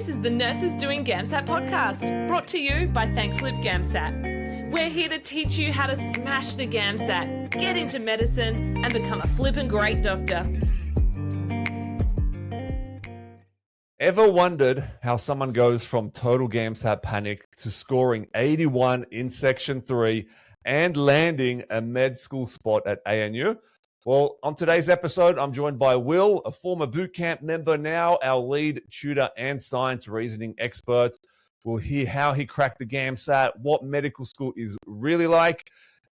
This is the Nurses Doing GAMSAT podcast, brought to you by Thank Flip GAMSAT. We're here to teach you how to smash the GAMSAT, get into medicine, and become a flippin' great doctor. Ever wondered how someone goes from total GAMSAT panic to scoring 81 in Section 3 and landing a med school spot at ANU? Well, on today's episode, I'm joined by Will, a former bootcamp member, now our lead tutor and science reasoning expert. We'll hear how he cracked the GAMSAT, what medical school is really like,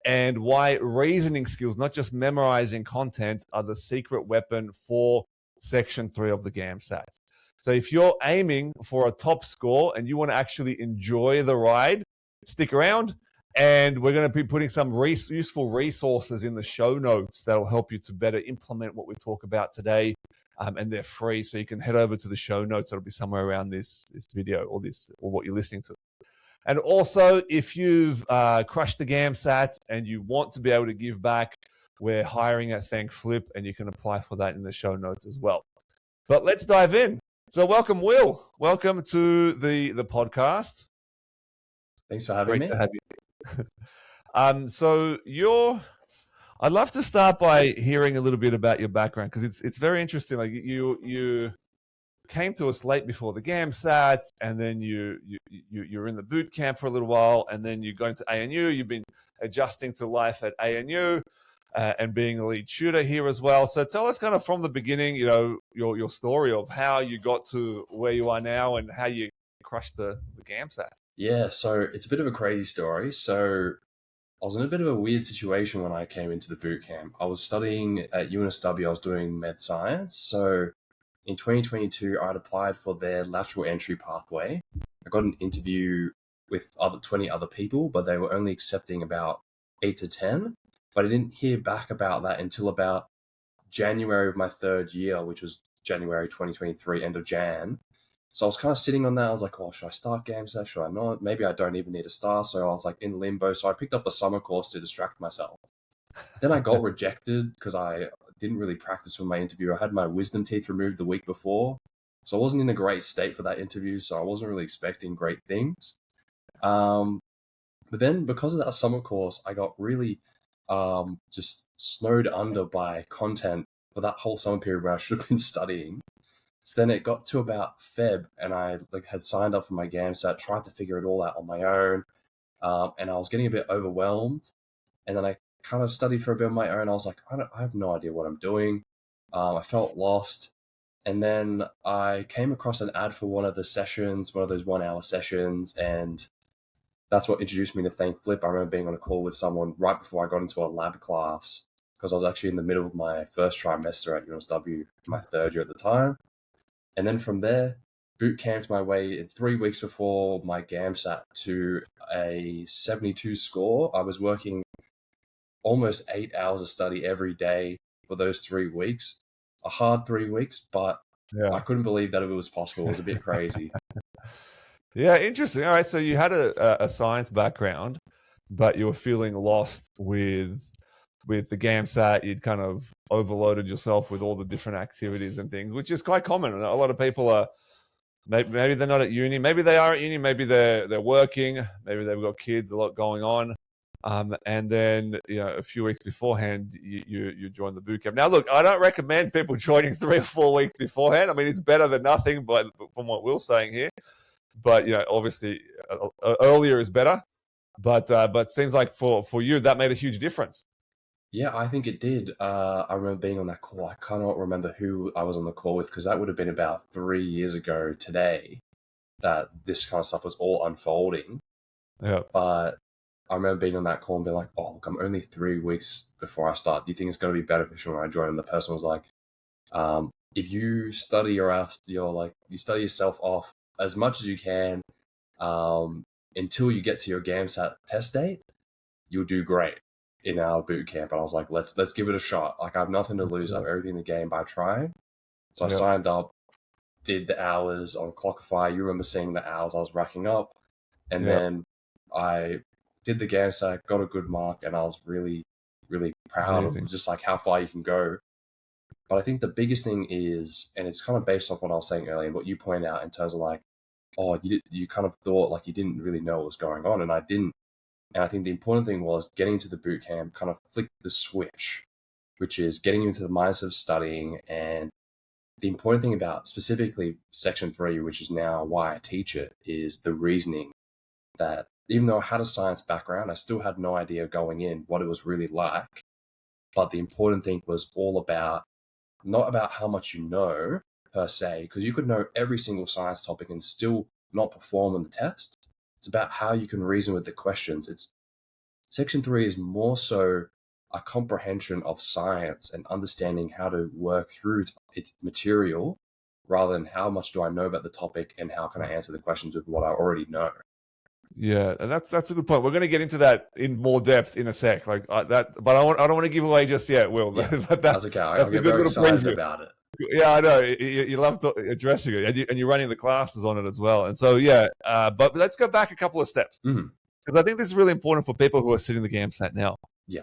and why reasoning skills, not just memorizing content, are the secret weapon for Section 3 of the GAMSAT. So if you're aiming for a top score and you want to actually enjoy the ride, stick around. And we're going to be putting some useful resources in the show notes that will help you to better implement what we talk about today. And they're free, so you can head over to the show notes. That'll be somewhere around this video or what you're listening to. And also, if you've crushed the GAMSAT and you want to be able to give back, we're hiring at Thank Flip, and you can apply for that in the show notes as well. But let's dive in. So welcome, Will. Welcome to the podcast. Thanks for having me. Great to have you. So I'd love to start by hearing a little bit about your background, because it's very interesting. Like you came to us late before the GAMSAT, and then you're in the boot camp for a little while, and then you go into ANU. You've been adjusting to life at ANU and being a lead tutor here as well. So tell us kind of from the beginning, your story of how you got to where you are now and how you crushed the GAMSAT. Yeah, so it's a bit of a crazy story. So I was in a bit of a weird situation when I came into the boot camp. I was studying at UNSW. I was doing med science. So in 2022, I'd applied for their lateral entry pathway. I got an interview with 20 other people, but they were only accepting about 8 to 10. But I didn't hear back about that until about January of my third year, which was January 2023, end of Jan. So I was kind of sitting on that. I was like, oh, should I start GAMSAT? Should I not? Maybe I don't even need to start. So I was like in limbo. So I picked up a summer course to distract myself. Then I got rejected because I didn't really practice for my interview. I had my wisdom teeth removed the week before. So I wasn't in a great state for that interview. So I wasn't really expecting great things. But then because of that summer course, I got really just snowed under by content for that whole summer period where I should have been studying. So then it got to about Feb, and I had signed up for my GAMSAT, tried to figure it all out on my own, and I was getting a bit overwhelmed. And then I kind of studied for a bit on my own. I was like, I have no idea what I'm doing. I felt lost. And then I came across an ad for one of the sessions, one of those 1 hour sessions, and that's what introduced me to Thank Flip. I remember being on a call with someone right before I got into a lab class, because I was actually in the middle of my first trimester at UNSW, my third year at the time. And then from there, boot camped my way in 3 weeks before my GAMSAT to a 72 score. I was working almost 8 hours of study every day for those 3 weeks. A hard 3 weeks, but yeah. I couldn't believe that it was possible. It was a bit crazy. Yeah, interesting. All right, so you had a science background, but you were feeling lost with the GAMSAT. You'd kind of overloaded yourself with all the different activities and things, which is quite common. A lot of people are, maybe they're not at uni, maybe they are at uni, maybe they're working, maybe they've got kids, a lot going on. And then, a few weeks beforehand, you join the bootcamp. Now, look, I don't recommend people joining 3 or 4 weeks beforehand. I mean, it's better than nothing, but from what Will's saying here. But, obviously, earlier is better. But it seems like for you, that made a huge difference. Yeah, I think it did. I remember being on that call. I cannot remember who I was on the call with, because that would have been about 3 years ago today that this kind of stuff was all unfolding. Yeah. But I remember being on that call and being like, oh, look, I'm only 3 weeks before I start. Do you think it's going to be beneficial when I join? And the person was like, if you study you study yourself off as much as you can until you get to your GAMSAT test date, you'll do great in our boot camp. And I was like, let's give it a shot. Like, I have nothing to lose. I have everything to gain by trying. So I signed up, did the hours on Clockify. You remember seeing the hours I was racking up. And then I did the GAMSAT, got a good mark, and I was really, really proud of just like how far you can go. But I think the biggest thing is, and it's kind of based off what I was saying earlier and what you point out in terms of like oh, you kind of thought like you didn't really know what was going on, and I didn't. And I think the important thing was getting into the boot camp kind of flicked the switch, which is getting into the mindset of studying. And the important thing about specifically Section 3, which is now why I teach it, is the reasoning. That even though I had a science background, I still had no idea going in what it was really like. But the important thing was all about, not about how much you know per se, because you could know every single science topic and still not perform on the test. It's about how you can reason with the questions. Section 3 is more so a comprehension of science and understanding how to work through its material, rather than how much do I know about the topic and how can I answer the questions with what I already know. Yeah, and that's a good point. We're going to get into that in more depth in a sec, but I don't want to give away just yet, Will. Yeah, but that's okay. I get very excited about it. Yeah, I know you love addressing it, and you're running the classes on it as well. And so, but let's go back a couple of steps, because I think this is really important for people who are sitting the GAMSAT now. Yeah,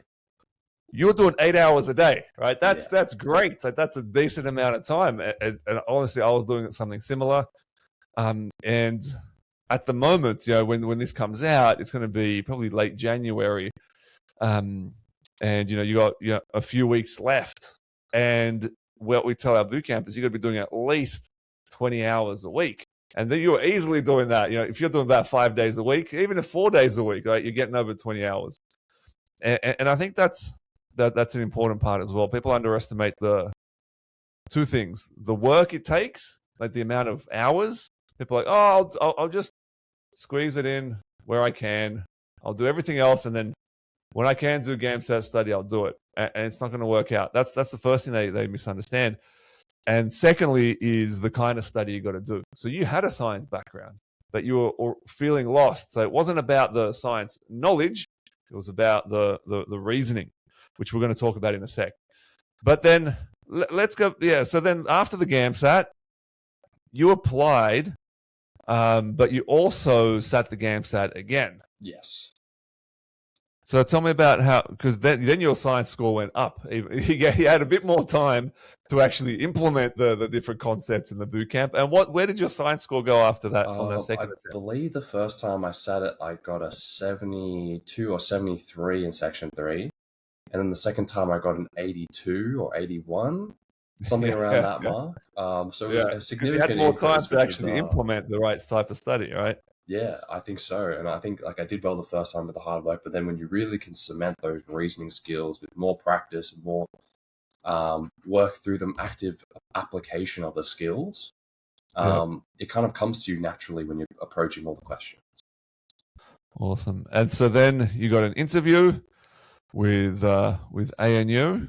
you're doing 8 hours a day, right? That's great. That's a decent amount of time. And honestly, I was doing something similar, and at the moment, when this comes out, it's going to be probably late January, and you got a few weeks left. And what we tell our boot campers, you got to be doing at least 20 hours a week, and then you're easily doing that. If you're doing that 5 days a week, even if 4 days a week, right, you're getting over 20 hours. And I think that's an important part as well. People underestimate the two things: the work it takes, like the amount of hours. People are like, oh, I'll just squeeze it in where I can. I'll do everything else, and then when I can do GAMSAT study, I'll do it. And it's not going to work out. That's the first thing they misunderstand. And secondly is the kind of study you got to do. So you had a science background, but you were feeling lost. So it wasn't about the science knowledge. It was about the reasoning, which we're going to talk about in a sec. But then let's go. Yeah. So then after the GAMSAT, you applied, but you also sat the GAMSAT again. Yes. So tell me about how, because then your science score went up. You had a bit more time to actually implement the different concepts in the boot camp. And where did your science score go after that on that second attempt? I believe the first time I sat it, I got a 72 or 73 in Section 3. And then the second time I got an 82 or 81, something around that mark. So it was a significant. You had more time to actually implement the right type of study, right? Yeah, I think so. And I think I did well the first time with the hard work, but then when you really can cement those reasoning skills with more practice and more work through them, active application of the skills, it kind of comes to you naturally when you're approaching all the questions. Awesome. And so then you got an interview with ANU.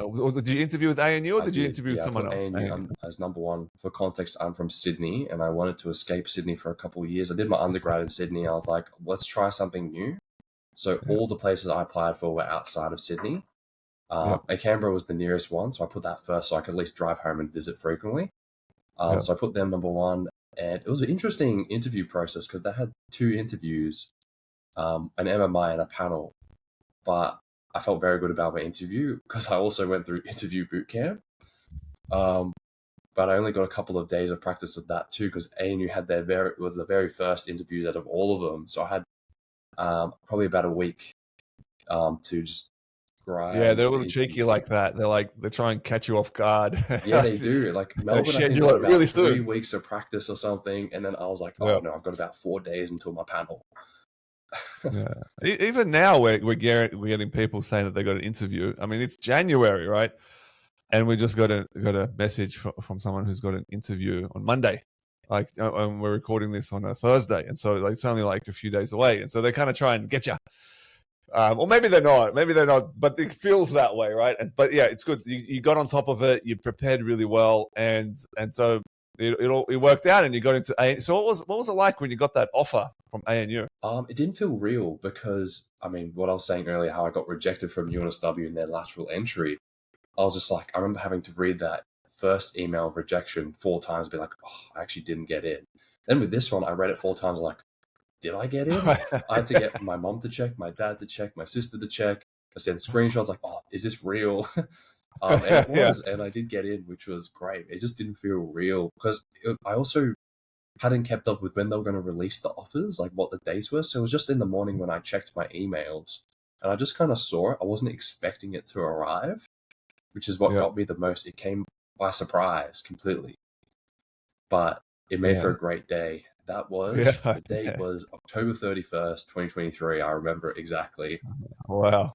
Or did you interview with ANU, or did you interview with someone else? ANU as number one. For context, I'm from Sydney, and I wanted to escape Sydney for a couple of years. I did my undergrad in Sydney. I was like, let's try something new. So all the places I applied for were outside of Sydney. And Canberra was the nearest one, so I put that first so I could at least drive home and visit frequently. So I put them number one, and it was an interesting interview process because they had 2 interviews, an MMI and a panel. But I felt very good about my interview because I also went through interview boot camp. But I only got a couple of days of practice of that too because ANU had was the very first interviews out of all of them. So I had probably about a week to just grind. Yeah, they're a little cheeky like that. They try and catch you off guard. Yeah, they do. Like Melbourne, I think got about really 3 weeks of practice or something, and then I was like, no, I've got about 4 days until my panel. Yeah. Even now, we're getting people saying that they got an interview. I mean, it's January, right? And we just got a message from someone who's got an interview on Monday. And we're recording this on a Thursday, and so it's only like a few days away. And so they kind of try and get you, or maybe they're not. But it feels that way, right? But yeah, it's good. You got on top of it. You prepared really well, and so it worked out, and you got into ANU. So what was it like when you got that offer from ANU? It didn't feel real because, I mean, what I was saying earlier, how I got rejected from UNSW in their lateral entry, I was just like, I remember having to read that first email of rejection 4 times, be like, oh, I actually didn't get in. Then with this one, I read it 4 times, like, did I get in? I had to get my mom to check, my dad to check, my sister to check. I sent screenshots like, oh, is this real? And it was, and I did get in, which was great. It just didn't feel real because I also hadn't kept up with when they were going to release the offers, like what the dates were. So it was just in the morning when I checked my emails, and I just kind of saw it. I wasn't expecting it to arrive, which is what got me the most. It came by surprise completely, but it made for a great day. That was, the date was October 31st, 2023. I remember it exactly. Wow.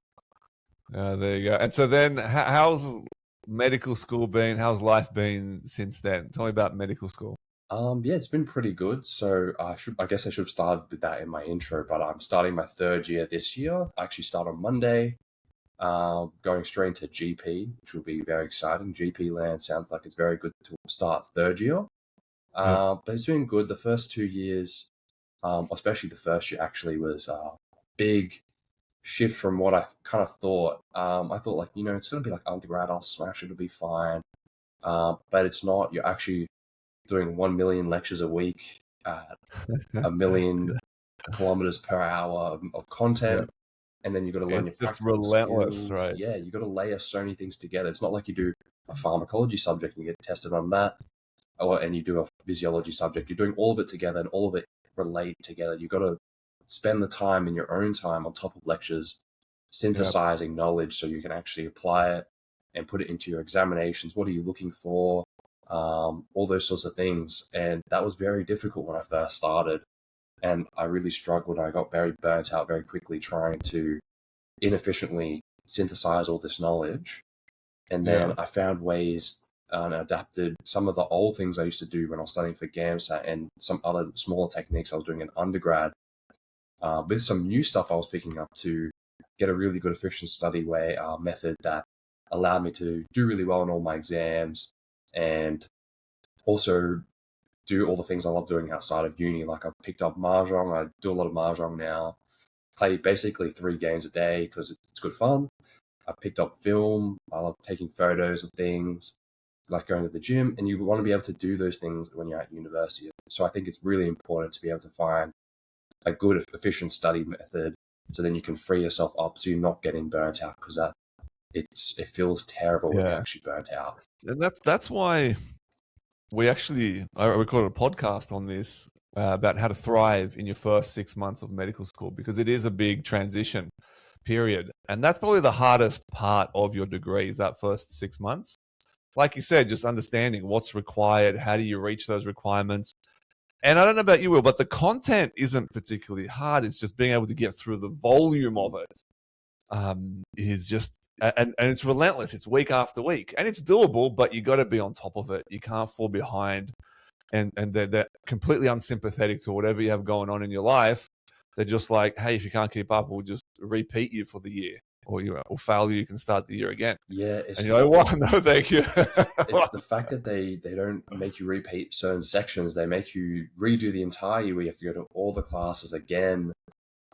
There you go. And so then how's medical school been? How's life been since then? Tell me about medical school. Yeah, it's been pretty good. So I guess I should have started with that in my intro, but I'm starting my third year this year. I actually start on Monday, going straight into GP, which will be very exciting. GP land sounds like it's very good to start third year. But it's been good. The first 2 years, especially the first year, actually was a big shift from what I kind of thought. I thought, like, it's going to be like undergrad, I'll smash it, it'll be fine. But it's not. You're actually doing 1 million lectures a week at 1 million kilometers per hour of content. And then you've got to learn it's your just relentless, skills. right? Yeah, you've got to layer so many things together. It's not like you do a pharmacology subject and you get tested on that, and you do a physiology subject. You're doing all of it together and all of it relate together. You've got to spend the time in your own time on top of lectures, synthesizing knowledge so you can actually apply it and put it into your examinations. What are you looking for? All those sorts of things. And that was very difficult when I first started. And I really struggled. I got very burnt out very quickly trying to inefficiently synthesize all this knowledge. And then I found ways and adapted some of the old things I used to do when I was studying for GAMSAT and some other smaller techniques I was doing in undergrad, with some new stuff I was picking up to get a really good efficient study way method that allowed me to do really well in all my exams and also do all the things I love doing outside of uni. Like I've picked up Mahjong. I do a lot of Mahjong now. Play basically 3 games a day because it's good fun. I've picked up film. I love taking photos of things, like going to the gym, and you want to be able to do those things when you're at university. So I think it's really important to be able to find a good, efficient study method so then you can free yourself up so you're not getting burnt out, because it feels terrible when you're actually burnt out. And that's why I recorded a podcast on this about how to thrive in your first 6 months of medical school, because it is a big transition period. And that's probably the hardest part of your degree, is that first 6 months. Like you said, just understanding what's required, how do you reach those requirements. And I don't know about you, Will, but the content isn't particularly hard. It's just being able to get through the volume of it. Is just, and it's relentless. It's week after week, and it's doable, but you got to be on top of it. You can't fall behind, and they're completely unsympathetic to whatever you have going on in your life. They're just like, hey, if you can't keep up, we'll just repeat you for the year, or we'll fail you. You can start the year again. Yeah, and you're like, well, no, thank you. It's the fact that they don't make you repeat certain sections. They make you redo the entire year. Where you have to go to all the classes again,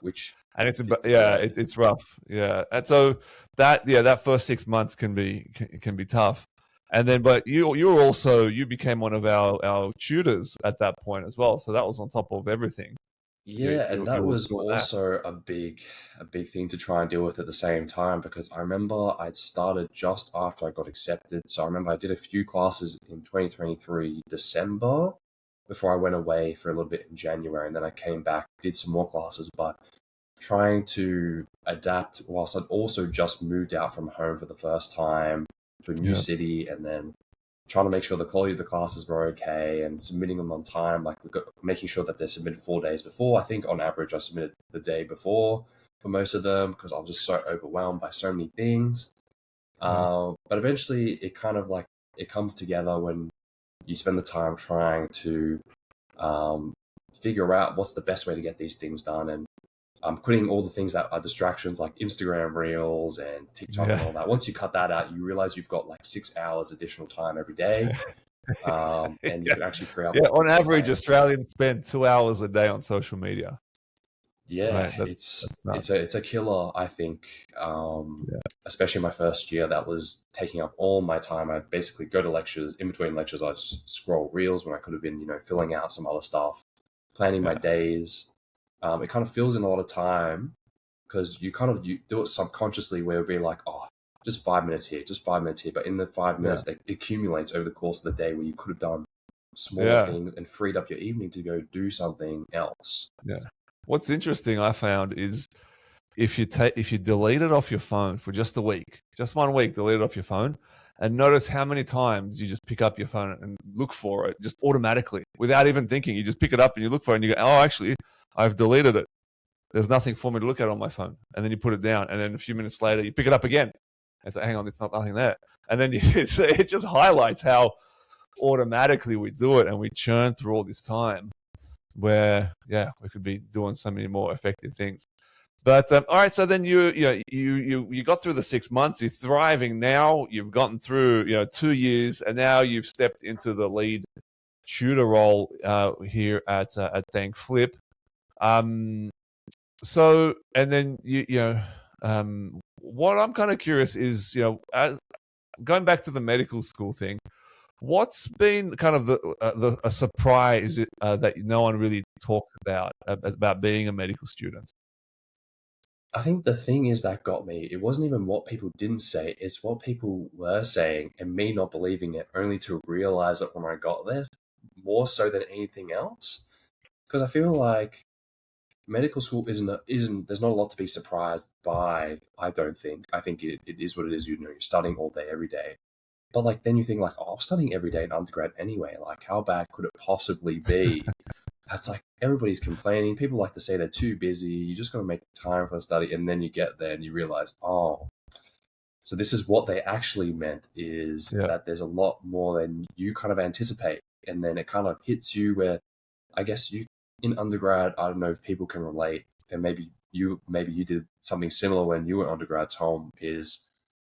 which. And it's rough. Yeah. And so that first 6 months can be tough. And then, but you became one of our tutors at that point as well. So that was on top of everything. Yeah, and that was also a big thing to try and deal with at the same time, because I remember I'd started just after I got accepted. So I remember I did a few classes in 2023 December before I went away for a little bit in January, and then I came back, did some more classes, but trying to adapt whilst I'd also just moved out from home for the first time to a new city, and then trying to make sure the quality of the classes were okay and submitting them on time, like making sure that they're submitted 4 days before. I think on average I submitted the day before for most of them because I was just so overwhelmed by so many things. But eventually it kind of like, it comes together when you spend the time trying to figure out what's the best way to get these things done, and quitting all the things that are distractions like Instagram Reels and TikTok and all that. Once you cut that out, you realize you've got like 6 hours additional time every day. And you can actually free up. Yeah, on average, Australians spend 2 hours a day on social media. Yeah, right, it's a killer, I think. Especially my first year, that was taking up all my time. I basically go to lectures. In between lectures, I just scroll Reels when I could have been, filling out some other stuff, planning my days. It kind of fills in a lot of time because you do it subconsciously, where it'll be like, oh, just 5 minutes here, just 5 minutes here. But in the 5 minutes, it accumulates over the course of the day where you could have done smaller Yeah. things and freed up your evening to go do something else. Yeah. What's interesting I found is if you delete it off your phone for just a week, just 1 week, delete it off your phone, and notice how many times you just pick up your phone and look for it just automatically without even thinking. You just pick it up and you look for it and you go, oh, actually, I've deleted it. There's nothing for me to look at on my phone. And then you put it down. And then a few minutes later, you pick it up again. And say, hang on, there's nothing there. And then it just highlights how automatically we do it and we churn through all this time where, yeah, we could be doing so many more effective things. But all right, so then you got through the 6 months. You're thriving now. You've gotten through 2 years, and now you've stepped into the lead tutor role here at Thank Flip. So, and then what I'm kind of curious is going back to the medical school thing. What's been kind of a surprise that no one really talked about being a medical student? I think the thing is that got me, it wasn't even what people didn't say, it's what people were saying and me not believing it, only to realize it when I got there, more so than anything else. Because I feel like medical school isn't there's not a lot to be surprised by, I don't think. I think it is what it is, you're studying all day, every day. But like then you think like, oh, I'm studying every day in undergrad anyway, like how bad could it possibly be? It's like everybody's complaining. People like to say they're too busy. You just got to make time for the study. And then you get there and you realize, oh, so this is what they actually meant, is that there's a lot more than you kind of anticipate. And then it kind of hits you where I guess you in undergrad, I don't know if people can relate. And maybe you did something similar when you were undergrad, Tom, is,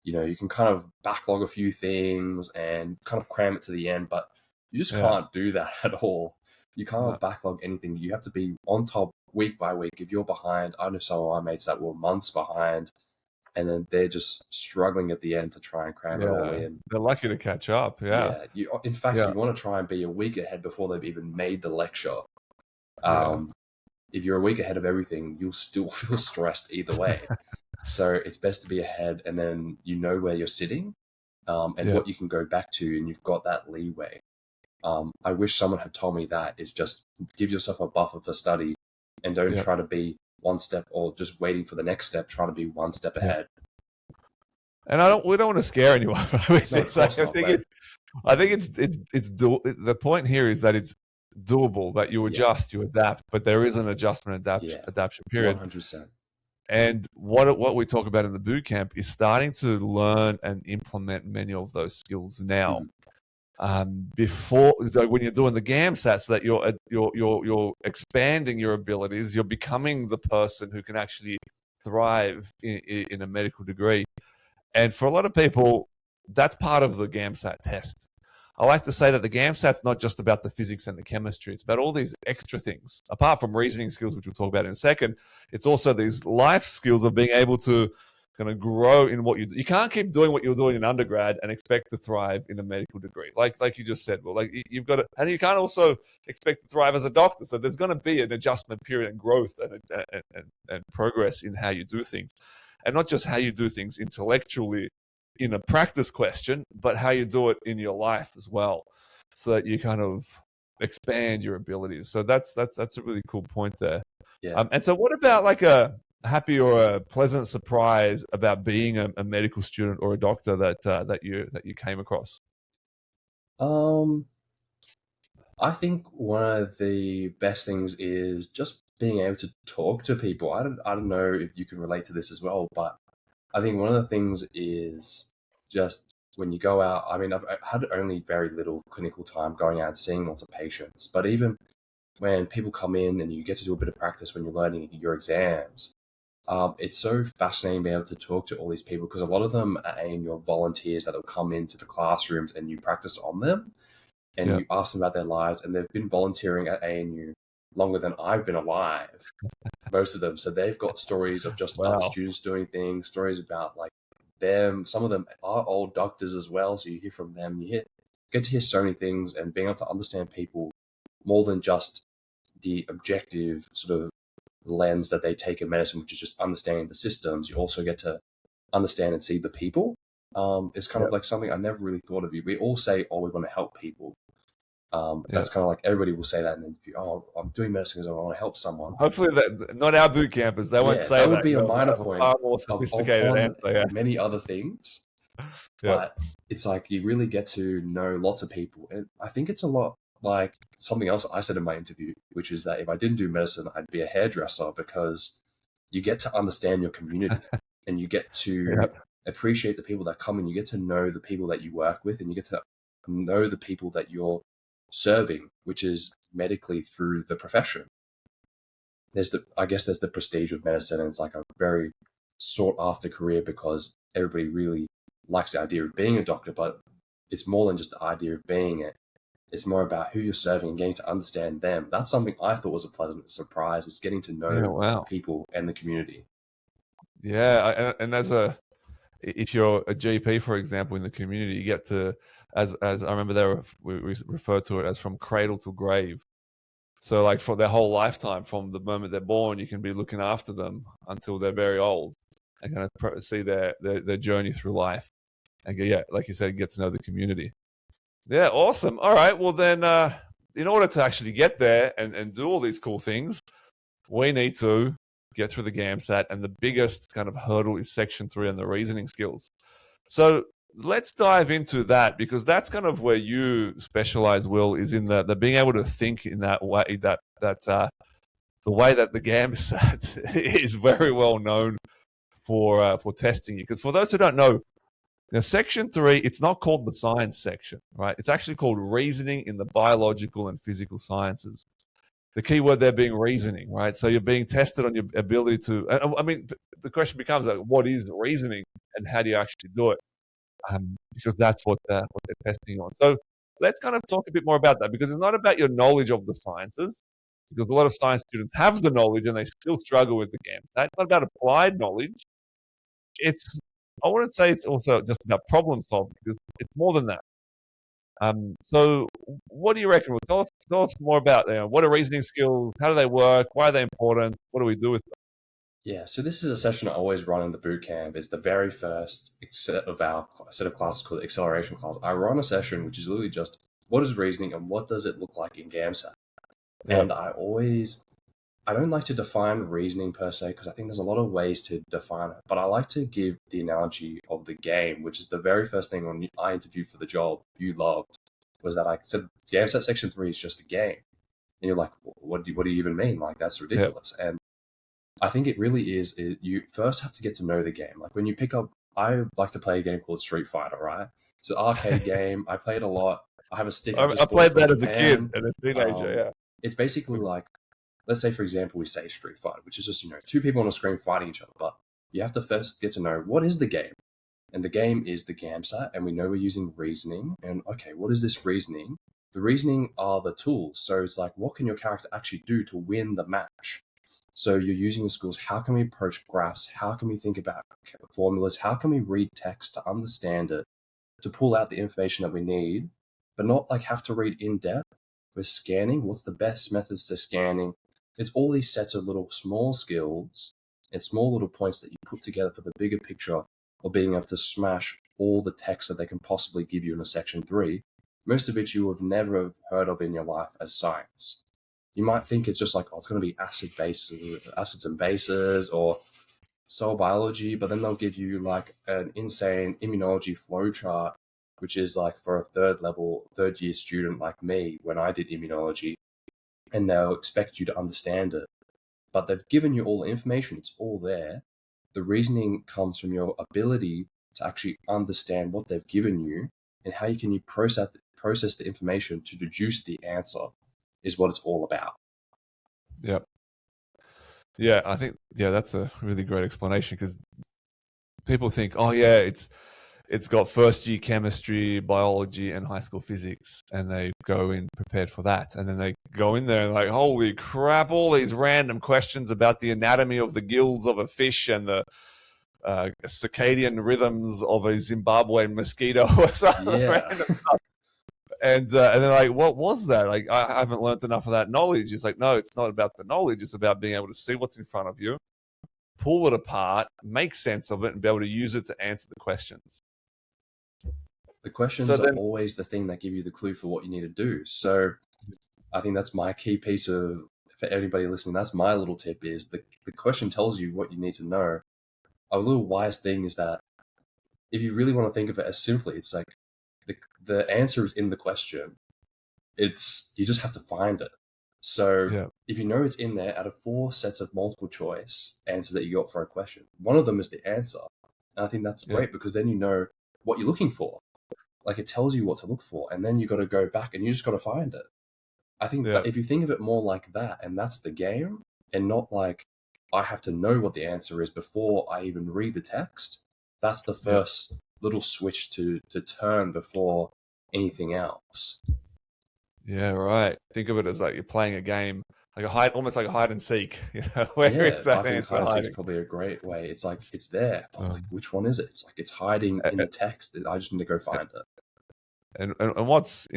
you can kind of backlog a few things and kind of cram it to the end, but you just can't do that at all. You can't backlog anything. You have to be on top week by week. If you're behind, I know some of my mates that were months behind, and then they're just struggling at the end to try and cram it all in. They're lucky to catch up. Yeah. In fact, you want to try and be a week ahead before they've even made the lecture. If you're a week ahead of everything, you'll still feel stressed either way. So it's best to be ahead, and then you know where you're sitting and what you can go back to, and you've got that leeway. I wish someone had told me that, is just give yourself a buffer for study and don't try to be one step or just waiting for the next step, try to be one step ahead. And we don't want to scare anyone. I think the point here is that it's doable, that you adjust, you adapt, but there is an adjustment adaptation period. 100%. And what we talk about in the bootcamp is starting to learn and implement many of those skills now. Before, when you're doing the GAMSAT, so that you're expanding your abilities, you're becoming the person who can actually thrive in a medical degree. And for a lot of people, that's part of the GAMSAT test. I like to say that the GAMSAT's not just about the physics and the chemistry. It's about all these extra things. Apart from reasoning skills, which we'll talk about in a second, it's also these life skills of being able to kind of grow in what you do. You can't keep doing what you're doing in undergrad and expect to thrive in a medical degree. Like you just said, well, like you've got to, and you can't also expect to thrive as a doctor. So there's going to be an adjustment period and growth and progress in how you do things. And not just how you do things intellectually in a practice question, but how you do it in your life as well, so that you kind of expand your abilities. So that's a really cool point there. Yeah. And so what about like a happy or a pleasant surprise about being a medical student or a doctor that you came across? I think one of the best things is just being able to talk to people. I don't know if you can relate to this as well, but I think one of the things is just when you go out, I mean, I've had only very little clinical time going out and seeing lots of patients, but even when people come in and you get to do a bit of practice when you're learning your exams, it's so fascinating being able to talk to all these people, because a lot of them are your volunteers that will come into the classrooms and you practice on them and you ask them about their lives, and they've been volunteering at ANU longer than I've been alive, most of them. So they've got stories of just other students doing things, stories about like them. Some of them are old doctors as well, so you hear from them. You get to hear so many things, and being able to understand people more than just the objective sort of lens that they take in medicine, which is just understanding the systems. You also get to understand and see the people. It's kind of like something I never really thought of. We all say, oh, we want to help people, That's kind of like everybody will say that in an interview. Oh, I'm doing medicine because I want to help someone. Hopefully, that not our boot campers. They won't say that. That would be a minor point. Far more sophisticated answer, many other things. But it's like you really get to know lots of people. And I think it's a lot like something else I said in my interview, which is that if I didn't do medicine, I'd be a hairdresser, because you get to understand your community and you get to appreciate the people that come in. You get to know the people that you work with, and you get to know the people that you're serving, which is medically through the profession. I guess there's the prestige of medicine, and it's like a very sought after career because everybody really likes the idea of being a doctor, but it's more than just the idea of being it. It's more about who you're serving and getting to understand them. That's something I thought was a pleasant surprise, is getting to know people and the community. Yeah, and if you're a GP, for example, in the community, you get to, as I remember, we referred to it as from cradle to grave. So like for their whole lifetime, from the moment they're born, you can be looking after them until they're very old, and kind of see their journey through life. And like you said, get to know the community. Yeah, awesome. All right, well then, in order to actually get there and do all these cool things, we need to get through the GAMSAT, and the biggest kind of hurdle is Section 3 and the reasoning skills. So let's dive into that, because that's kind of where you specialize, Will, is in the being able to think in that way, that the way that the GAMSAT is very well known for testing you. Because for those who don't know, Section 3, it's not called the science section, right? It's actually called reasoning in the biological and physical sciences. The key word there being reasoning, right? So you're being tested on your ability to, I mean, the question becomes like, what is reasoning and how do you actually do it? Because that's what they're testing on. So let's kind of talk a bit more about that, because it's not about your knowledge of the sciences, because a lot of science students have the knowledge and they still struggle with the GAMSAT. It's not about applied knowledge. I wouldn't say it's also just about problem solving, because it's more than that. So what do you reckon? Well, tell us more about what are reasoning skills? How do they work? Why are they important? What do we do with them? Yeah, so this is a session I always run in the bootcamp. It's the very first set of classes called the acceleration class. I run a session which is literally just what is reasoning and what does it look like in GAMSAT. Yeah. And I don't like to define reasoning per se, because I think there's a lot of ways to define it. But I like to give the analogy of the game, which is the very first thing when I interviewed for the job you loved, was that I said GAMSAT Section 3 is just a game. And you're like, what do you even mean? Like, that's ridiculous. Yeah. And I think it really is. You first have to get to know the game. Like when you pick up, I like to play a game called Street Fighter, right? It's an arcade game. I play it a lot. I have a stick. I played that as a kid and a teenager, yeah. It's basically like, let's say, for example, we say Street Fighter, which is just, two people on a screen fighting each other. But you have to first get to know what is the game. And the game is the GAMSAT, and we know we're using reasoning. And okay, what is this reasoning? The reasoning are the tools. So it's like, what can your character actually do to win the match? So you're using the skills. How can we approach graphs? How can we think about formulas? How can we read text to understand it, to pull out the information that we need, but not like have to read in depth? We're scanning. What's the best methods to scanning? It's all these sets of little small skills and small little points that you put together for the bigger picture of being able to smash all the text that they can possibly give you in a Section 3, most of which you have never heard of in your life as science. You might think it's just like, it's going to be acids and bases, or cell biology, but then they'll give you like an insane immunology flowchart, which is like for a third year student like me when I did immunology, and they'll expect you to understand it. But they've given you all the information, it's all there. The reasoning comes from your ability to actually understand what they've given you and how you process the information to deduce the answer is what it's all about. Yep. Yeah, I think that's a really great explanation, because people think, it's got first year chemistry, biology, and high school physics, and they go in prepared for that, and then they go in there and like, holy crap, all these random questions about the anatomy of the gills of a fish and the circadian rhythms of a Zimbabwean mosquito or something random stuff. And they're like, what was that? Like, I haven't learned enough of that knowledge. It's like, no, it's not about the knowledge. It's about being able to see what's in front of you, pull it apart, make sense of it, and be able to use it to answer the questions. The questions So are then, always the thing that give you the clue for what you need to do. So I think that's my key piece of, for anybody listening, that's my little tip is the question tells you what you need to know. A little wise thing is that if you really want to think of it as simply, it's like the answer is in the question. You just have to find it. So yeah, if you know it's in there, out of 4 sets of multiple choice answers that you got for a question, one of them is the answer. And I think that's yeah, great because then you know what you're looking for. Like it tells you what to look for, and then you got to go back and you just got to find it. I think yeah, that if you think of it more like that, and that's the game, and not like I have to know what the answer is before I even read the text, that's the yeah. first little switch to turn before anything else. Yeah, right. Think of it as like you're playing a game, like almost like a hide and seek. Where Yeah, is I that think hide answer and seek is hiding? probably a great way. It's like it's there. I'm like, Um, which one is it? It's like it's hiding in the text. I just need to go find it. and what's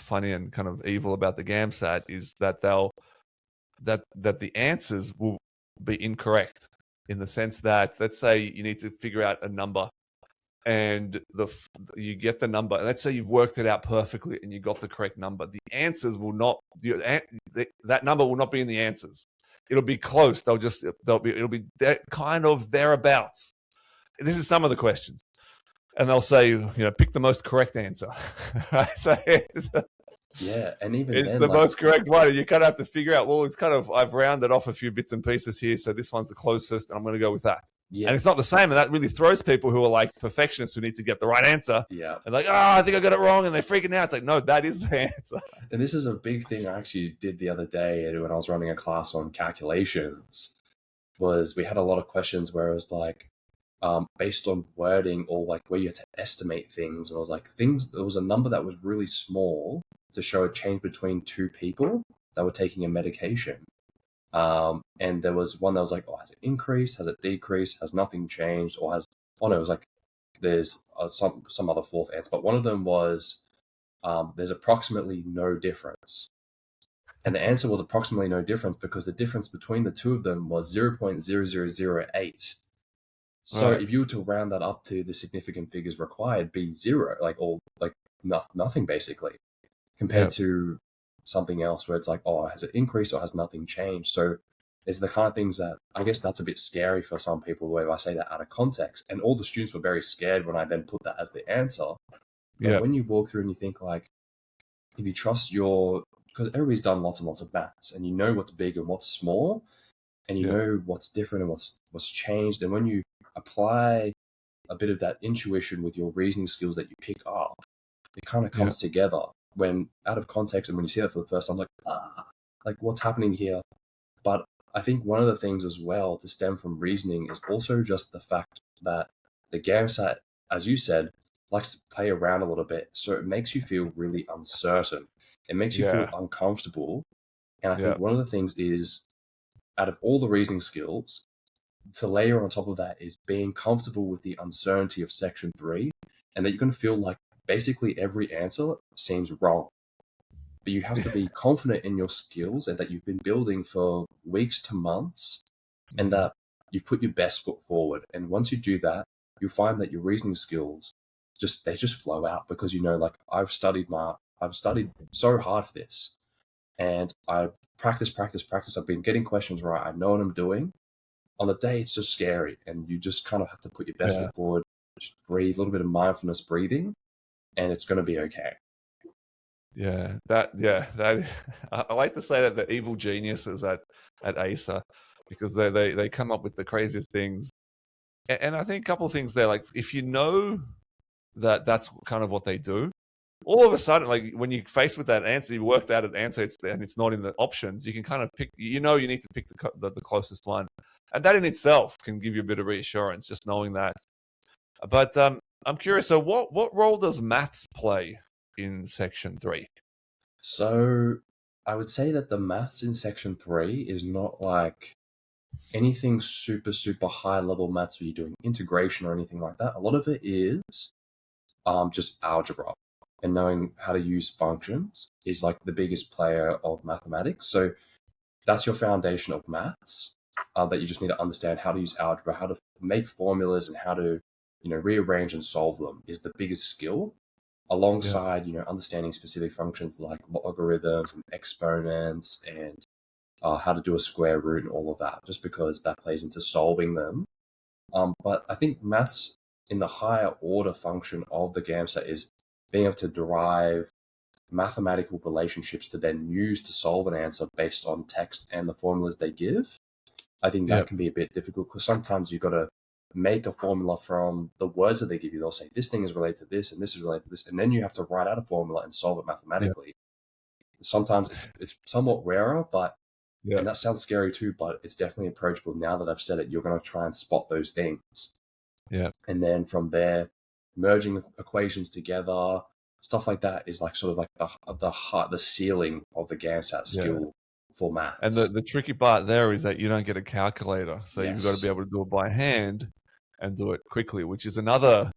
funny and kind of evil about the GAMSAT is that that the answers will be incorrect in the sense that, let's say you need to figure out a number, and you get the number, and let's say you've worked it out perfectly and you got the correct number. The answers will not that number will not be in the answers. It'll be close. It'll be kind of thereabouts. This is some of the questions, and they'll say, pick the most correct answer. Right? So Yeah, and even it's then, the like most correct one. And you kind of have to figure out, well, I've rounded off a few bits and pieces here. So this one's the closest, and I'm going to go with that. yeah, And it's not the same. And that really throws people who are like perfectionists who need to get the right answer. yeah. And like, I think I got it wrong. And they're freaking out. It's like, no, that is the answer. And this is a big thing I actually did the other day when I was running a class on calculations. Was we had a lot of questions where it was like based on wording or like where you had to estimate things. And I was like, there was a number that was really small to show a change between 2 people that were taking a medication. And there was one that was like, oh, has it increased? Has it decreased? Has nothing changed? Or oh no, it was like, there's some other fourth answer. But one of them was, there's approximately no difference. And the answer was approximately no difference because the difference between the 2 of them was 0.0008. So Right. if you were to round that up to the significant figures required, be 0, nothing basically, compared to something else where it's like, oh, has it increased or has nothing changed? So it's the kind of things that I guess that's a bit scary for some people, the way I say that out of context. And all the students were very scared when I then put that as the answer. But when you walk through and you think like, if you trust because everybody's done lots and lots of maths and you know what's big and what's small and you know what's different and what's changed. And when you apply a bit of that intuition with your reasoning skills that you pick up, it kind of comes together when out of context. And when you see that for the first time, like what's happening here? But I think one of the things as well to stem from reasoning is also just the fact that the GAMSAT, as you said, likes to play around a little bit. So it makes you feel really uncertain. It makes you feel uncomfortable. And I think one of the things is, out of all the reasoning skills, to layer on top of that is being comfortable with the uncertainty of Section 3, and that you're going to feel like basically every answer seems wrong. But you have to be confident in your skills and that you've been building for weeks to months, and that you've put your best foot forward. And once you do that, you'll find that your reasoning skills they just flow out because like I've studied so hard for this, and I practice. I've been getting questions right. I know what I'm doing. On the day, it's just scary, and you just kind of have to put your best foot forward. Just breathe, a little bit of mindfulness breathing, and it's going to be okay. Yeah, that I like to say that the evil geniuses at ASA, because they come up with the craziest things. And I think a couple of things there, like if you know that that's kind of what they do, all of a sudden, like when you're faced with that answer, you worked out an answer, and it's not in the options, you can kind of pick, you need to pick the closest one. And that in itself can give you a bit of reassurance, just knowing that. But I'm curious, so what role does maths play in Section 3? So I would say that the maths in Section 3 is not like anything super, super high level maths where you're doing integration or anything like that. A lot of it is just algebra, and knowing how to use functions is like the biggest player of mathematics. So that's your foundation of maths, that you just need to understand how to use algebra, how to make formulas, and how to rearrange and solve them is the biggest skill. alongside, understanding specific functions like logarithms and exponents and how to do a square root and all of that, just because that plays into solving them. But I think maths in the higher order function of the GAMSAT is being able to derive mathematical relationships to then use to solve an answer based on text and the formulas they give. I think that can be a bit difficult because sometimes you've got to make a formula from the words that they give you. They'll say this thing is related to this and this is related to this, and then you have to write out a formula and solve it mathematically. Sometimes it's somewhat rarer, but and that sounds scary too, but it's definitely approachable. Now that I've said it, you're going to try and spot those things. And then from there, merging equations together, stuff like that is like sort of like the ceiling of the GAMSAT skill for maths. And the tricky part there is that you don't get a calculator, so you've got to be able to do it by hand and do it quickly, which is another,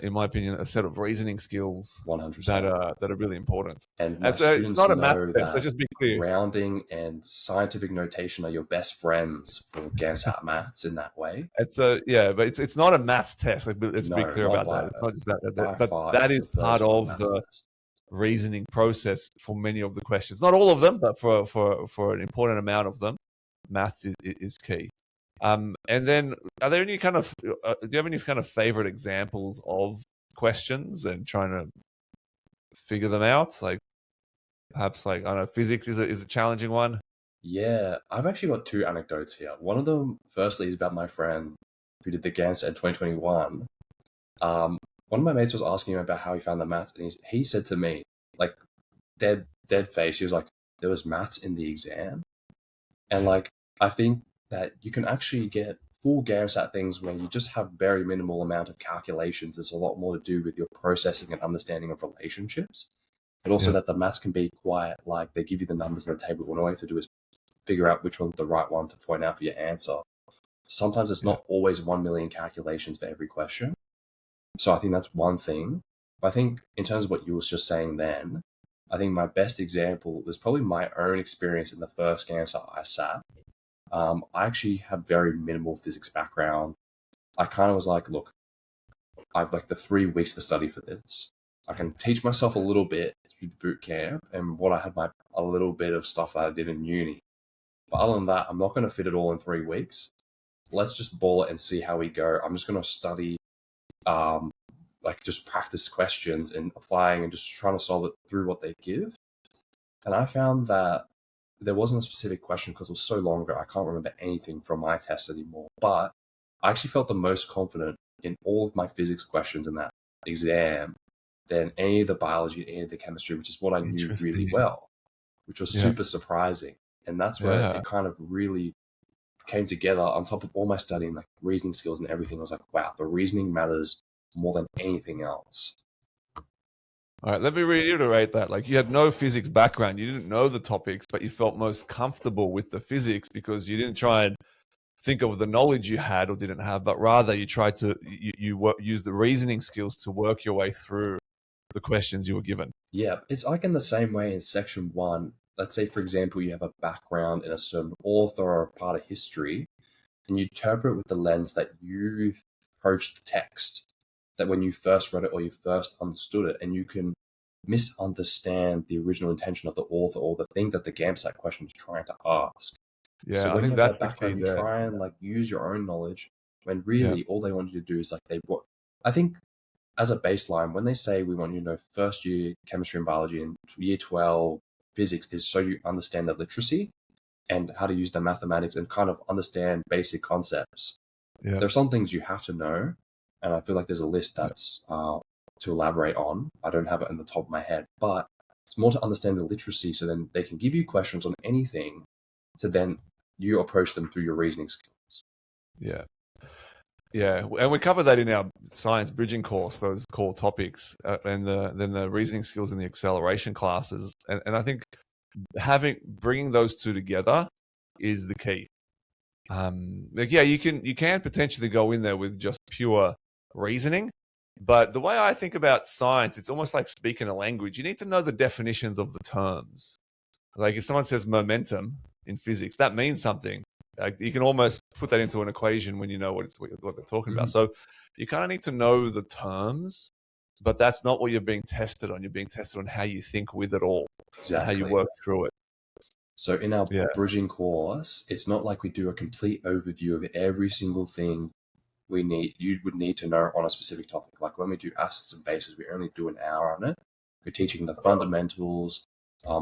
in my opinion, a set of reasoning skills 100% that are really important. And so it's not a math test. Let's just be clear. Rounding and scientific notation are your best friends for GAMSAT maths in that way. But it's not a maths test. Let's be clear about that. It's not just about that. But that is part of the reasoning process for many of the questions. Not all of them, but for an important amount of them, maths is key. And then, are there any kind of do you have any kind of favorite examples of questions and trying to figure them out? Like perhaps I don't know, physics is a challenging one. Yeah, I've actually got two anecdotes here. One of them, firstly, is about my friend who did the GAMSAT in 2021. One of my mates was asking him about how he found the maths, and he said to me, like dead face, he was like, "There was maths in the exam," and like I think that you can actually get full GAMSAT things where you just have very minimal amount of calculations. There's a lot more to do with your processing and understanding of relationships, but also that the maths can be quite like they give you the numbers in the table, and all you have to do is figure out which one's the right one to point out for your answer. Sometimes it's not always 1 million calculations for every question. So I think that's one thing. But I think in terms of what you were just saying then, I think my best example was probably my own experience in the first GAMSAT I sat. I actually had very minimal physics background. I kind of was like, look, I've like the 3 weeks to study for this. I can teach myself a little bit through the boot camp and what I had a little bit of stuff that I did in uni. But other than that, I'm not going to fit it all in 3 weeks. Let's just ball it and see how we go. I'm just going to study, like just practice questions and applying and just trying to solve it through what they give. And I found that there wasn't a specific question because it was so long ago. I can't remember anything from my test anymore. But I actually felt the most confident in all of my physics questions in that exam than any of the biology, any of the chemistry, which is what I knew really well, which was super surprising. And that's where it kind of really came together on top of all my studying, like reasoning skills and everything. I was like, wow, the reasoning matters more than anything else. All right, let me reiterate that. Like you had no physics background, you didn't know the topics, but you felt most comfortable with the physics because you didn't try and think of the knowledge you had or didn't have, but rather you tried to use the reasoning skills to work your way through the questions you were given. Yeah, it's like in the same way in section 1. Let's say, for example, you have a background in a certain author or a part of history, and you interpret with the lens that you approached the text, that when you first read it or you first understood it, and you can misunderstand the original intention of the author or the thing that the GAMSAT question is trying to ask. Yeah, so I think that's the key you there. try and like use your own knowledge when really all they want you to do is like I think as a baseline, when they say we want you to know first year chemistry and biology and year 12 physics is so you understand the literacy and how to use the mathematics and kind of understand basic concepts. Yeah. There are some things you have to know, and I feel like there's a list that's to elaborate on. I don't have it in the top of my head, but it's more to understand the literacy so then they can give you questions on anything to then you approach them through your reasoning skills. Yeah. Yeah, and we cover that in our science bridging course, those core topics, and then the reasoning skills in the acceleration classes. And I think bringing those two together is the key. You can potentially go in there with just pure reasoning, but the way I think about science, it's almost like speaking a language. You need to know the definitions of the terms. Like if someone says momentum in physics, that means something. Like you can almost put that into an equation when you know what they're talking about. So you kind of need to know the terms but that's not what you're being tested on. You're being tested on how you think with it all, and how you work through it. So in our bridging course, it's not like we do a complete overview of every single thing you would need to know on a specific topic. Like when we do acids and bases, we only do an hour on it. We're teaching the fundamentals,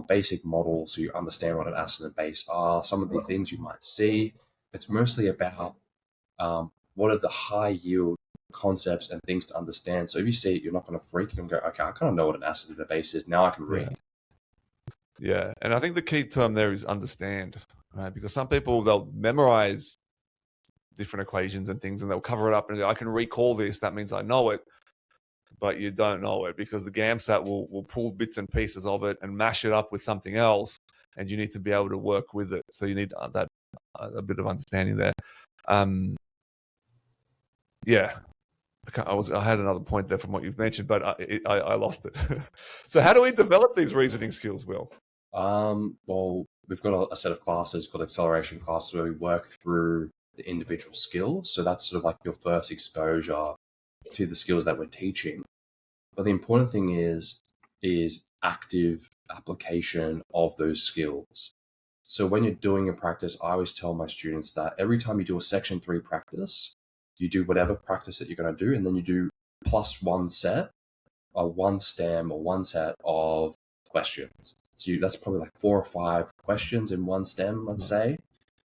basic models, so you understand what an acid and base are, some of the things you might see. It's mostly about what are the high yield concepts and things to understand. So if you see it, you're not going to freak and go, okay, I kind of know what an acid and a base is. Now I can read. Yeah. And I think the key term there is understand, right? Because some people, they'll memorize different equations and things and they'll cover it up and go, I can recall this. That means I know it. But you don't know it because the GAMSAT will pull bits and pieces of it and mash it up with something else. And you need to be able to work with it. So you need that a bit of understanding there. Yeah. I had another point there from what you've mentioned, but I lost it. So how do we develop these reasoning skills, Will? Well, we've got a set of classes called acceleration classes where we work through the individual skills. So that's sort of like your first exposure to the skills that we're teaching. But the important thing is active application of those skills. So when you're doing a practice, I always tell my students that every time you do a section 3 practice, you do whatever practice that you're going to do, and then you do plus one set, or one stem, or one set of questions. So that's probably like 4 or 5 questions in one stem, let's say.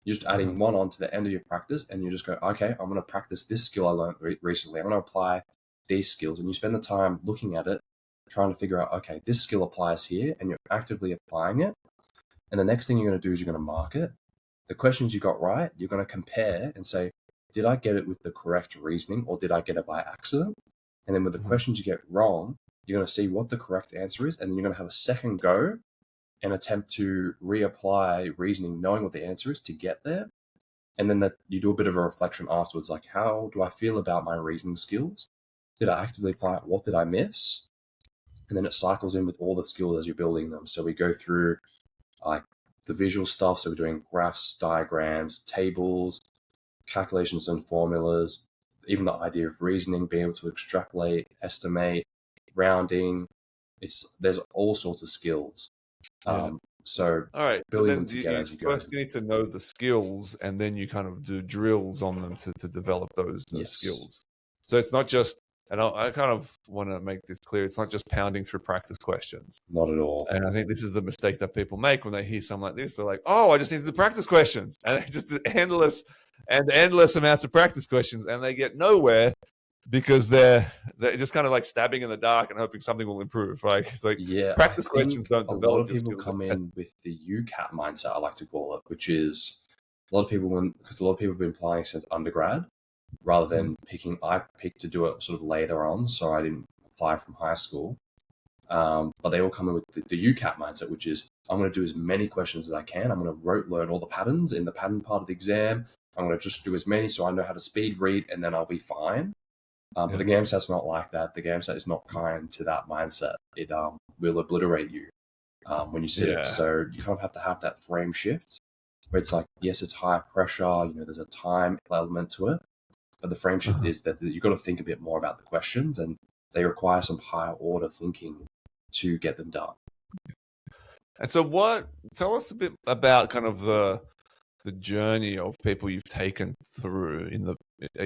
You're just adding one on to the end of your practice, and you just go, okay, I'm going to practice this skill I learned recently. I'm going to apply these skills. And you spend the time looking at it, trying to figure out, okay, this skill applies here, and you're actively applying it. And the next thing you're going to do is you're going to mark it. The questions you got right, you're going to compare and say, did I get it with the correct reasoning or did I get it by accident? And then with the questions you get wrong, you're going to see what the correct answer is, and then you're going to have a second go and attempt to reapply reasoning, knowing what the answer is to get there. And then you do a bit of a reflection afterwards, like how do I feel about my reasoning skills? Did I actively apply it? What did I miss? And then it cycles in with all the skills as you're building them. So we go through like the visual stuff. So we're doing graphs, diagrams, tables, calculations and formulas, even the idea of reasoning, being able to extrapolate, estimate, rounding. There's all sorts of skills. So all right, building them together as you go. First, you need to know the skills, and then you kind of do drills on them to develop those skills. So it's not just, and I kind of want to make this clear, it's not just pounding through practice questions. Not at all. And I think this is the mistake that people make when they hear something like this. They're like, oh, I just need to do practice questions. And they just do endless amounts of practice questions, and they get nowhere because they're just kind of like stabbing in the dark and hoping something will improve. Right? It's like practice questions don't develop. A lot of people come in with the UCAT mindset, I like to call it, which is a lot of people have been applying since undergrad rather than I picked to do it sort of later on, so I didn't apply from high school. But they all come in with the UCAT mindset, which is I'm going to do as many questions as I can. I'm going to rote learn all the patterns in the pattern part of the exam. I'm going to just do as many so I know how to speed read, and then I'll be fine. But the GAMSAT's not like that. The GAMSAT is not kind to that mindset. It will obliterate you when you sit it. So you kind of have to have that frame shift where it's like, yes, it's high pressure. There's a time element to it. But the frame shift is that you've got to think a bit more about the questions, and they require some higher order thinking to get them done. And so tell us a bit about kind of the journey of people you've taken through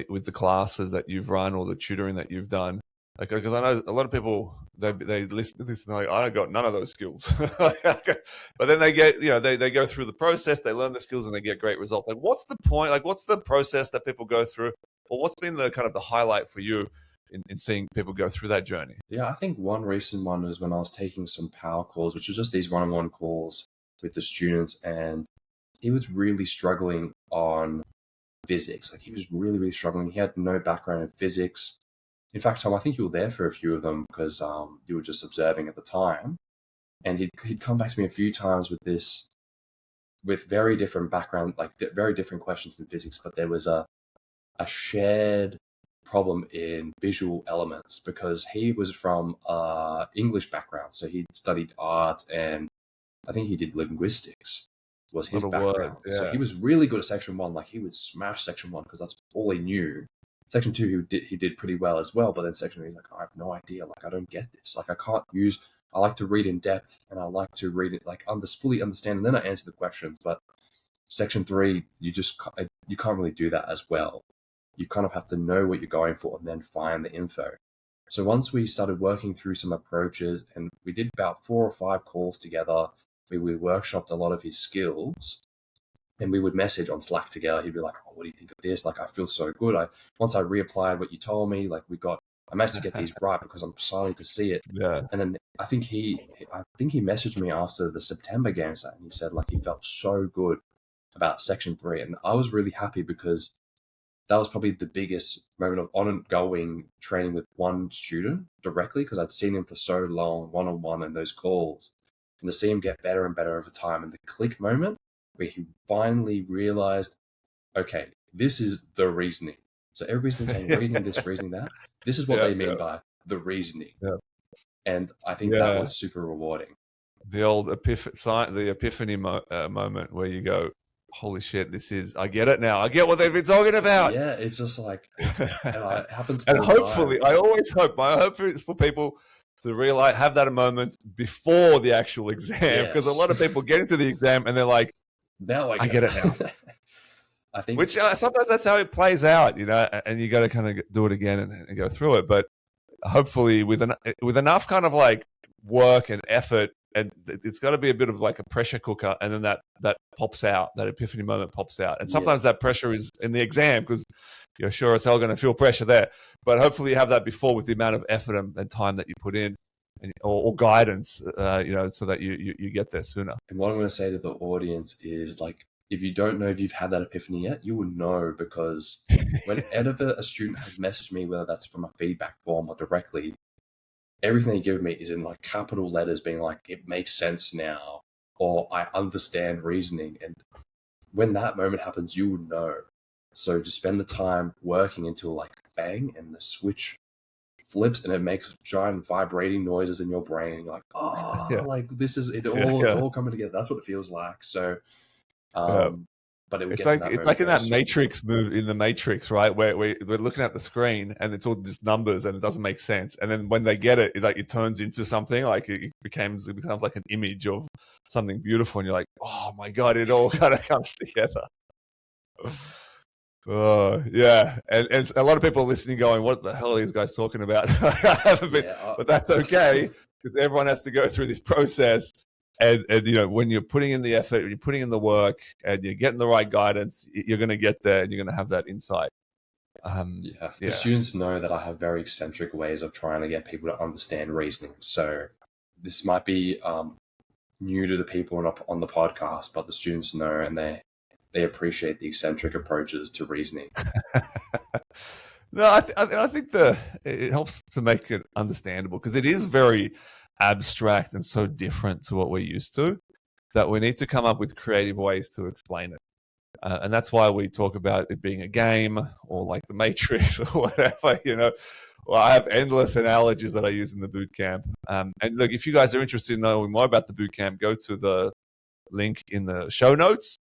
with the classes that you've run or the tutoring that you've done. Like, because I know a lot of people, they listen to this and they're like, I don't got none of those skills. But then they get, they go through the process, they learn the skills and they get great results. Like, what's the point? Like, what's the process that people go through? Or what's been the kind of the highlight for you in seeing people go through that journey? Yeah, I think one recent one was when I was taking some power calls, which was just these one-on-one calls with the students, and he was really struggling on physics. Like, he was really, really struggling. He had no background in physics. In fact, Tom, I think you were there for a few of them because you were just observing at the time. And he'd come back to me a few times with very different background, like very different questions in physics, but there was a shared problem in visual elements because he was from English background. So he'd studied art, and I think he did linguistics was his background. So he was really good at section 1. Like, he would smash section 1 because that's all he knew. Section 2, he did pretty well as well, but then Section 3, he's like, I have no idea. Like, I don't get this. Like, I like to read in depth, and I like to read it, like, fully understand, and then I answer the questions. But Section 3, you can't really do that as well. You kind of have to know what you're going for and then find the info. So once we started working through some approaches, and we did about 4 or 5 calls together, we workshopped a lot of his skills, and we would message on Slack together. He'd be like, oh, what do you think of this? Like, I feel so good. Once I reapplied what you told me, like, I managed to get these right because I'm starting to see it. Yeah. And then I think he messaged me after the September GAMSAT, and he said, like, he felt so good about Section 3. And I was really happy because that was probably the biggest moment of ongoing training with one student directly, because I'd seen him for so long, one-on-one in those calls, and to see him get better and better over time. And the click moment where he finally realized, okay, this is the reasoning. So everybody's been saying reasoning this, reasoning that. This is what they mean by the reasoning. Yeah. And I think that was super rewarding. The old epiphany moment where you go, holy shit, I get it now. I get what they've been talking about. Yeah, it's just like, it happens. And hopefully, I always hope, my hope is for people to realize, have that moment before the actual exam. Because a lot of people get into the exam and they're like, now I get it now. I think, which sometimes that's how it plays out, and you got to kind of do it again and go through it. But hopefully with enough kind of like work and effort, and it's got to be a bit of like a pressure cooker, and then that pops out, that epiphany moment pops out. And sometimes that pressure is in the exam, because you're sure as hell going to feel pressure there. But hopefully you have that before with the amount of effort and time that you put in, or guidance, so that you get there sooner. And what I'm going to say to the audience is, like, if you don't know if you've had that epiphany yet, you will know, because whenever a student has messaged me, whether that's from a feedback form or directly, everything they give me is in like capital letters, being like, it makes sense now, or I understand reasoning. And when that moment happens, you will know. So just spend the time working until like bang, and the switch flips and it makes giant vibrating noises in your brain. And you're like, like this is it all. It's all coming together. That's what it feels like. So, but it's like in that Matrix move, in the Matrix, right? Where we're looking at the screen and it's all just numbers and it doesn't make sense. And then when they get it, it turns into something, like it becomes like an image of something beautiful. And you're like, oh my God, it all kind of comes together. Oh, yeah. And a lot of people are listening going, what the hell are these guys talking about? I haven't been, but that's okay, because everyone has to go through this process. And when you're putting in the effort, you're putting in the work, and you're getting the right guidance, you're going to get there, and you're going to have that insight. The students know that I have very eccentric ways of trying to get people to understand reasoning. So this might be new to the people on the podcast, but the students know, and they appreciate the eccentric approaches to reasoning. No, I think it helps to make it understandable, because it is very abstract and so different to what we're used to, that we need to come up with creative ways to explain it. And that's why we talk about it being a game, or like the Matrix or whatever, Well, I have endless analogies that I use in the bootcamp. And look, if you guys are interested in knowing more about the bootcamp, go to the link in the show notes.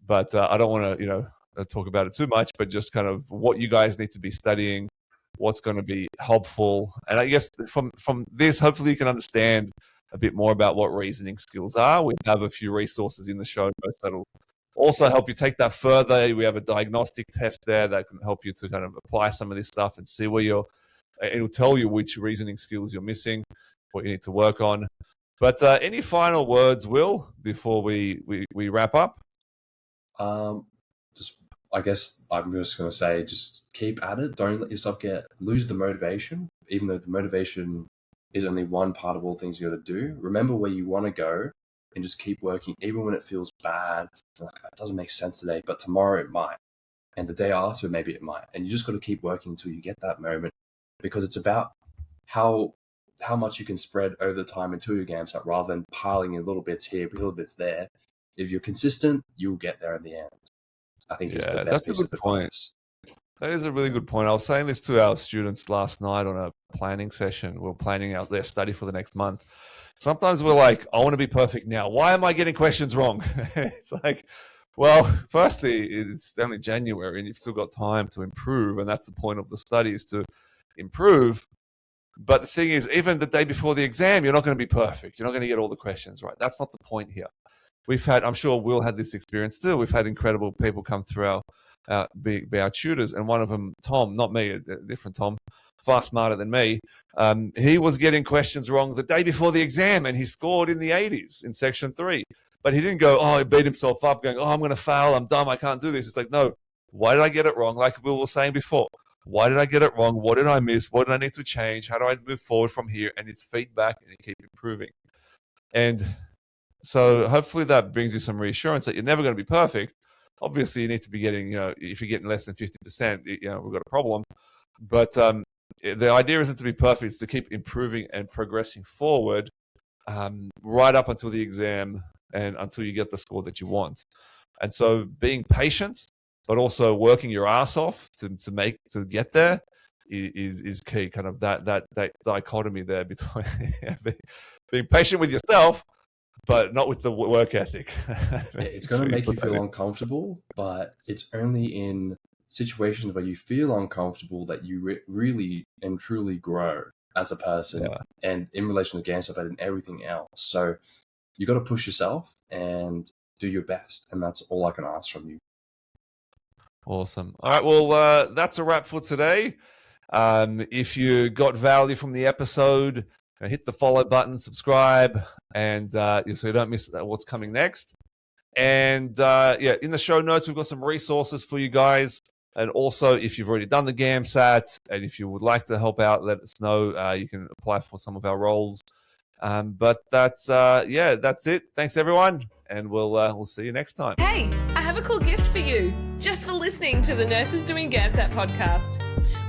But I don't want to, talk about it too much, but just kind of what you guys need to be studying, what's going to be helpful. And I guess from this, hopefully you can understand a bit more about what reasoning skills are. We have a few resources in the show notes that'll also help you take that further. We have a diagnostic test there that can help you to kind of apply some of this stuff and see where it'll tell you which reasoning skills you're missing, what you need to work on. But any final words, Will, before we wrap up? I guess I'm just going to say, just keep at it. Don't let yourself lose the motivation, even though the motivation is only one part of all things you got to do. Remember where you want to go, and just keep working, even when it feels bad. Like, it doesn't make sense today, but tomorrow it might. And the day after, maybe it might. And you just got to keep working until you get that moment, because it's about how much you can spread over the time into your GAMSAT, rather than piling in little bits here, little bits there. If you're consistent, you'll get there in the end. I think it's the best piece of advice. That is a really good point. I was saying this to our students last night on a planning session. We're planning out their study for the next month. Sometimes we're like, I want to be perfect now. Why am I getting questions wrong? It's like, Well, firstly, it's only January and you've still got time to improve. And that's the point of the study, is to improve. But the thing is, even the day before the exam, you're not going to be perfect. You're not going to get all the questions right. That's not the point here. I'm sure Will had this experience too. We've had incredible people come through be our tutors. And one of them, Tom, not me, a different Tom, far smarter than me. He was getting questions wrong the day before the exam and he scored in the 80s in section 3. But he didn't go, he beat himself up going, I'm going to fail. I'm dumb. I can't do this. It's like, no, why did I get it wrong? Like Will was saying before, why did I get it wrong? What did I miss? What did I need to change? How do I move forward from here? And it's feedback and you keep improving. And so hopefully that brings you some reassurance that you're never going to be perfect. Obviously, you need to be getting, if you're getting less than 50%, we've got a problem. But the idea isn't to be perfect. It's to keep improving and progressing forward right up until the exam and until you get the score that you want. And so being patient, but also working your ass off to get there is key. Kind of that dichotomy there between being patient with yourself, but not with the work ethic. It's going to make you feel uncomfortable, but it's only in situations where you feel uncomfortable that you really and truly grow as a person, and in relation to GAMSAT and everything else. So you got to push yourself and do your best, and that's all I can ask from you. Awesome. All right, well, that's a wrap for today. If you got value from the episode, hit the follow button, subscribe, and so you don't miss what's coming next. And in the show notes, we've got some resources for you guys. And also, if you've already done the GAMSAT, and if you would like to help out, let us know. You can apply for some of our roles. But that's it. Thanks, everyone, and we'll see you next time. Hey, I have a cool gift for you, just for listening to the Nurses Doing GAMSAT podcast.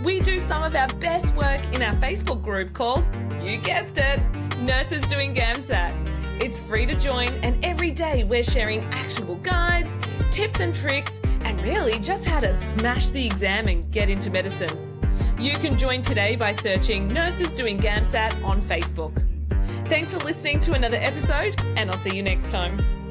We do some of our best work in our Facebook group called, you guessed it, Nurses Doing GAMSAT. It's free to join, and every day we're sharing actionable guides, tips and tricks, and really just how to smash the exam and get into medicine. You can join today by searching Nurses Doing GAMSAT on Facebook. Thanks for listening to another episode, and I'll see you next time.